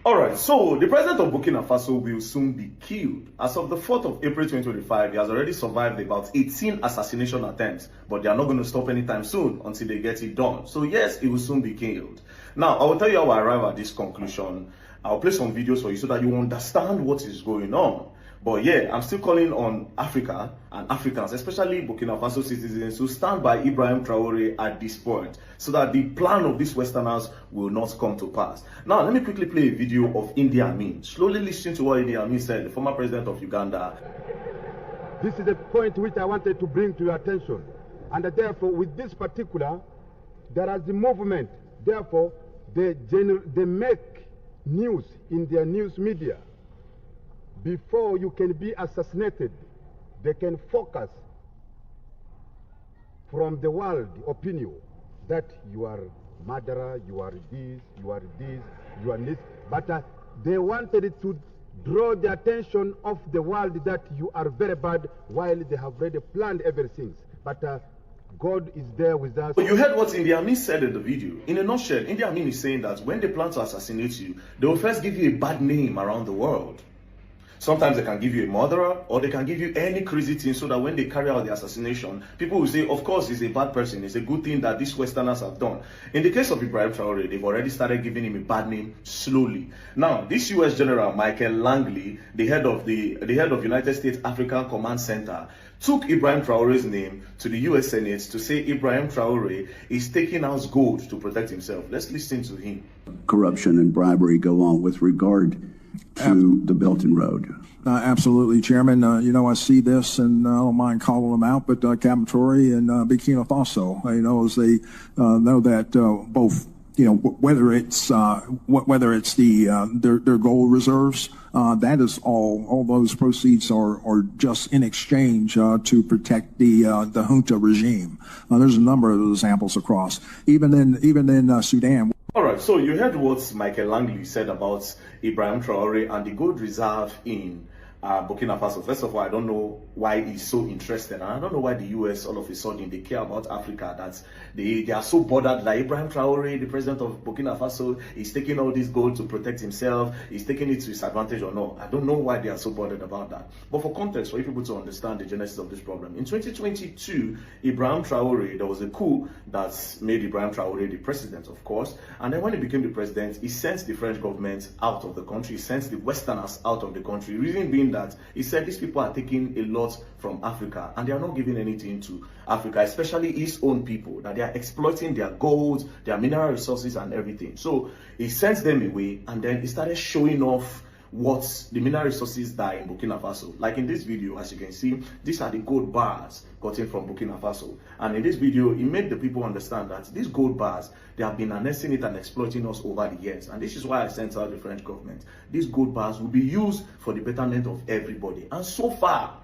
Alright, so the president of Burkina Faso will soon be killed. As of the 4th of April 2025, he has already survived about 18 assassination attempts, but they are not going to stop anytime soon until they get it done. So yes, he will soon be killed. Now, I will tell you how I arrive at this conclusion. I'll play some videos for you so that you understand what is going on. But yeah, I'm still calling on Africa and Africans, especially Burkina Faso citizens, to stand by Ibrahim Traore at this point so that the plan of these Westerners will not come to pass. Now, let me quickly play a video of Idi Amin. Slowly listen to what Idi Amin said, the former president of Uganda. This is the point which I wanted to bring to your attention. And therefore, with this particular, there is the movement. Therefore, they make news in their news media. Before you can be assassinated, they can focus from the world opinion that you are murderer, you are this, you are this, you are this. But they wanted to draw the attention of the world that you are very bad, while they have already planned everything. But God is there with us. You heard what Idi Amin said in the video. In a nutshell, Idi Amin is saying that when they plan to assassinate you, they will first give you a bad name around the world. Sometimes they can give you a murderer, or they can give you any crazy thing so that when they carry out the assassination, people will say, of course, he's a bad person. It's a good thing that these Westerners have done. In the case of Ibrahim Traore, they've already started giving him a bad name slowly. Now, this US General Michael Langley, the head of United States African Command Center, took Ibrahim Traore's name to the US Senate to say Ibrahim Traore is taking out gold to protect himself. Let's listen to him. Corruption and bribery go on with regard to the Belt and Road. Absolutely, Chairman. I see this, and I don't mind calling them out, but Captain Traore and Burkina Faso, as they know that both, whether it's their gold reserves, that is all those proceeds are just in exchange to protect the junta regime. There's a number of examples across, even in Sudan. All right, so you heard what Michael Langley said about Ibrahim Traore and the gold reserve in Burkina Faso. First of all, I don't know why he's so interested, and I don't know why the US all of a sudden they care about Africa. That they are so bothered that Ibrahim Traore, the president of Burkina Faso, is taking all this gold to protect himself. He's taking it to his advantage or no. I don't know why they are so bothered about that. But for context, for you people to understand the genesis of this problem, in 2022, Ibrahim Traore, there was a coup that made Ibrahim Traore the president, of course. And then when he became the president, he sent the French government out of the country. He sent the Westerners out of the country. Reason being that he said these people are taking a lot from Africa and they are not giving anything to Africa, especially his own people, that they are exploiting their gold, their mineral resources and everything. So he sent them away, and then he started showing off what the mineral resources that are in Burkina Faso. Like in this video, as you can see, these are the gold bars gotten from Burkina Faso. And in this video, he made the people understand that these gold bars, they have been harnessing it and exploiting us over the years. And this is why I sent out the French government. These gold bars will be used for the betterment of everybody. And so far,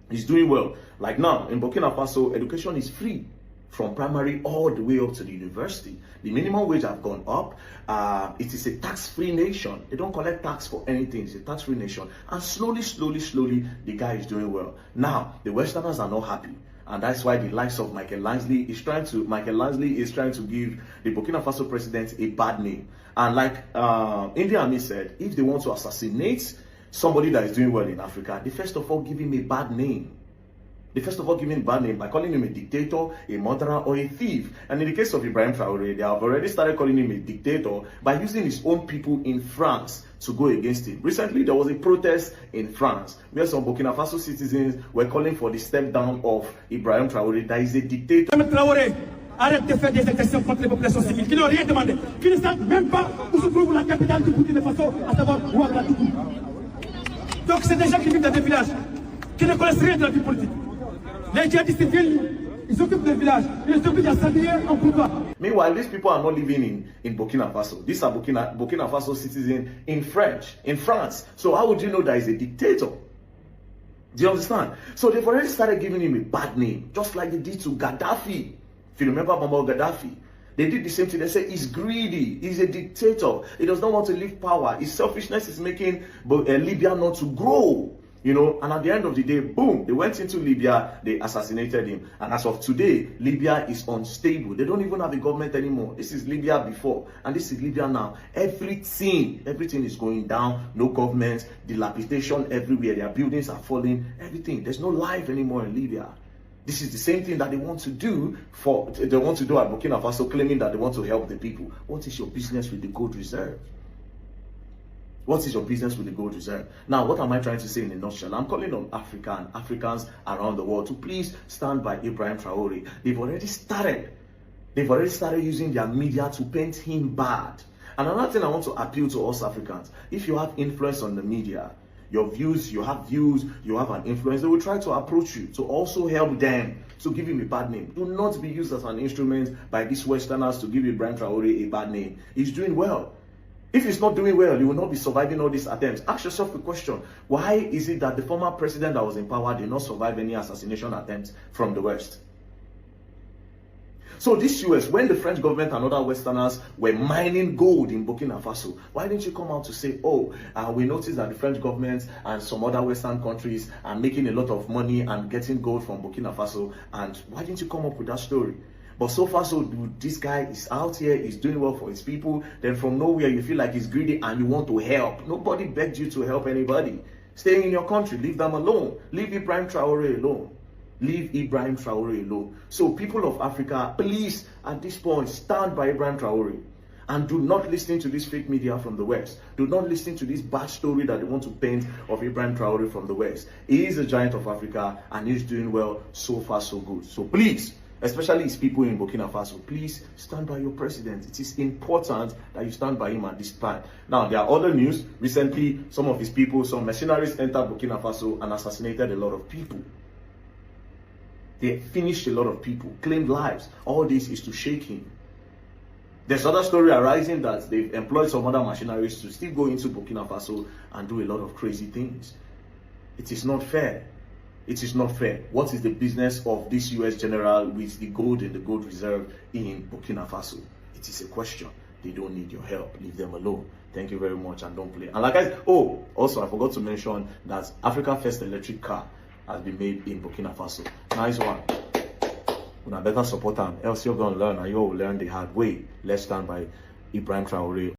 it's doing well. Like now, in Burkina Faso, education is free from primary all the way up to the university. The minimum wage have gone up. It is a tax-free nation. They don't collect tax for anything. It's a tax-free nation. And slowly, the guy is doing well. Now, the Westerners are not happy. And that's why the likes of Michael Langley is trying to give the Burkina Faso president a bad name. And like Idi Amin said, if they want to assassinate somebody that is doing well in Africa, they first of all give him a bad name. They first of all give him a bad name by calling him a dictator, a murderer, or a thief. And in the case of Ibrahim Traore, they have already started calling him a dictator by using his own people in France to go against him. Recently, there was a protest in France where some Burkina Faso citizens were calling for the step down of Ibrahim Traore, that is a dictator. Traoré, arrête de faire des agressions contre les populations civiles qui n'ont rien demandé, qui ne savent même pas où se trouve la capitale du Burkina Faso, à savoir Ouagadougou. Donc c'est des gens qui vivent dans des villages, qui ne connaissent rien de la vie politique. Les djihadistes viennent, ils s'occupent des villages, ils s'occupent de s'habiller en pouvoir. Meanwhile, these people are not living in Burkina Faso. These are Burkina Faso citizens in France. So how would you know that he's a dictator? Do you understand? So they've already started giving him a bad name, just like they did to Gaddafi. If you remember Muammar Gaddafi, they did the same thing. They said he's greedy, he's a dictator, he does not want to leave power, his selfishness is making Libya not to grow. You know, and at the end of the day, boom, they went into Libya, they assassinated him. And as of today, Libya is unstable. They don't even have a government anymore. This is Libya before, and this is Libya now. Everything is going down. No government, dilapidation everywhere. Their buildings are falling, everything. There's no life anymore in Libya. This is the same thing that they want to do at Burkina Faso, claiming that they want to help the people. What is your business with the gold reserve? What is your business with the gold reserve? Now, what am I trying to say in a nutshell? I'm calling on Africa and Africans around the world to please stand by Ibrahim Traore. They've already started using their media to paint him bad. And another thing I want to appeal to us Africans, if you have influence on the media, you have an influence, they will try to approach you to also help them to give him a bad name. Do not be used as an instrument by these Westerners to give Ibrahim Traore a bad name. He's doing well. If he's not doing well, he will not be surviving all these attempts. Ask yourself the question, why is it that the former president that was in power did not survive any assassination attempts from the West? So this US, when the French government and other Westerners were mining gold in Burkina Faso, why didn't you come out to say, we noticed that the French government and some other Western countries are making a lot of money and getting gold from Burkina Faso, and why didn't you come up with that story? But so far, so this guy is out here, he's doing well for his people. Then from nowhere, you feel like he's greedy and you want to help. Nobody begged you to help anybody. Stay in your country, leave them alone. Leave Ibrahim Traore alone. Leave Ibrahim Traore alone. So people of Africa, please, at this point, stand by Ibrahim Traore. And do not listen to this fake media from the West. Do not listen to this bad story that they want to paint of Ibrahim Traore from the West. He is a giant of Africa and he's doing well. So far, so good. So please, especially his people in Burkina Faso, please stand by your president. It is important that you stand by him at this time. Now, there are other news. Recently, some of his people, some mercenaries entered Burkina Faso and assassinated a lot of people. They finished a lot of people, claimed lives. All this is to shake him. There's another story arising that they've employed some other mercenaries to still go into Burkina Faso and do a lot of crazy things. It is not fair. It is not fair. What is the business of this US general with the gold and the gold reserve in Burkina Faso? It is a question. They don't need your help. Leave them alone. Thank you very much and don't play. And like I said, also I forgot to mention that Africa First electric car has been made in Burkina Faso. Nice one. Una better support them, else you're going to learn and you will learn the hard way. Let's stand by Ibrahim Traore.